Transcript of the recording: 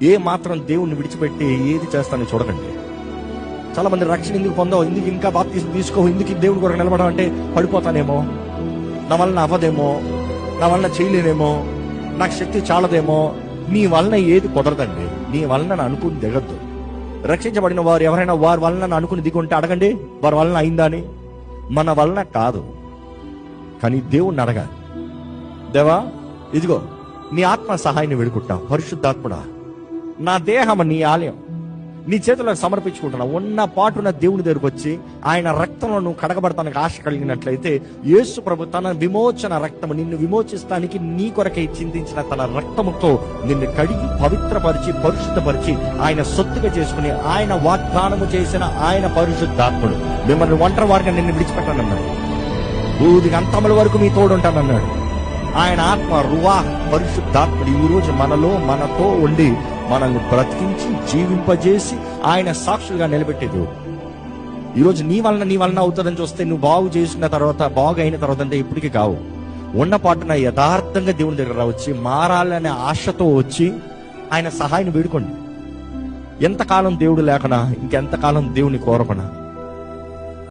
ఏ మాత్రం దేవుణ్ణి విడిచిపెట్టి ఏది చేస్తానని చూడకండి. చాలా మంది రక్షణ ఎందుకు పొందావు, ఎందుకు ఇంకా బాప్తిసం తీసుకో, ఎందుకు దేవుడి కొరకు నిలబడడం అంటే పడిపోతానేమో, నా వలన అవ్వదేమో, నా వలన చేయలేనేమో, నాకు శక్తి చాలదేమో. నీ వలన ఏది కుదరదండి. నీ వలన అనుకుని దిగద్దు. రక్షించబడిన వారు ఎవరైనా వారి వలన అనుకుని దిగుంటే అడగండి, వారి వలన అయిందా అని. మన వలన కాదు, కానీ దేవుణ్ణి అడగాలి. దేవా, ఇదిగో నీ ఆత్మ సహాయాన్ని వేడుకుంటా. పరిశుద్ధాత్ముడా, నా దేహం నీ ఆలయం, నీ చేతులకు సమర్పించుకుంటున్నా. ఉన్న పాటున దేవుని దగ్గరకు వచ్చి ఆయన రక్తంలో నువ్వు కడగబడతానికి ఆశ కలిగినట్లయితే, యేసు ప్రభు తన విమోచన రక్తము నిన్ను విమోచిస్తానికి నీ కొరకై చిందించిన తన రక్తముతో నిన్ను కడిగి పవిత్రపరిచి పరిశుద్ధపరిచి ఆయన సొత్తుగా చేసుకుని ఆయన వాగ్దానము చేసిన ఆయన పరిశుద్ధాత్ముడు మిమ్మల్ని ఒంటరి వారిగా నిన్ను విడిచిపెట్టానన్నాడు. బూదికి అంతముల వరకు మీ తోడుంటానన్నాడు. ఆయన ఆత్మ రువా పరిశుద్ధాత్ముడు ఈ రోజు మనతో ఉండి మనల్ని బ్రతికించి జీవింపజేసి ఆయన సాక్షులుగా నిలబెట్టేది. ఈరోజు నీ వలన అవుతుందని చూస్తే, నువ్వు బాగు చేసిన తర్వాత, బాగు అయిన తర్వాత అంటే ఇప్పటికీ కావు. ఉన్న పాటున యథార్థంగా దేవుని దగ్గర వచ్చి మారాలనే ఆశతో వచ్చి ఆయన సహాయాన్ని వేడుకోండి. ఎంతకాలం దేవుడు లేకనా, ఇంకెంతకాలం దేవుని కోరకనా.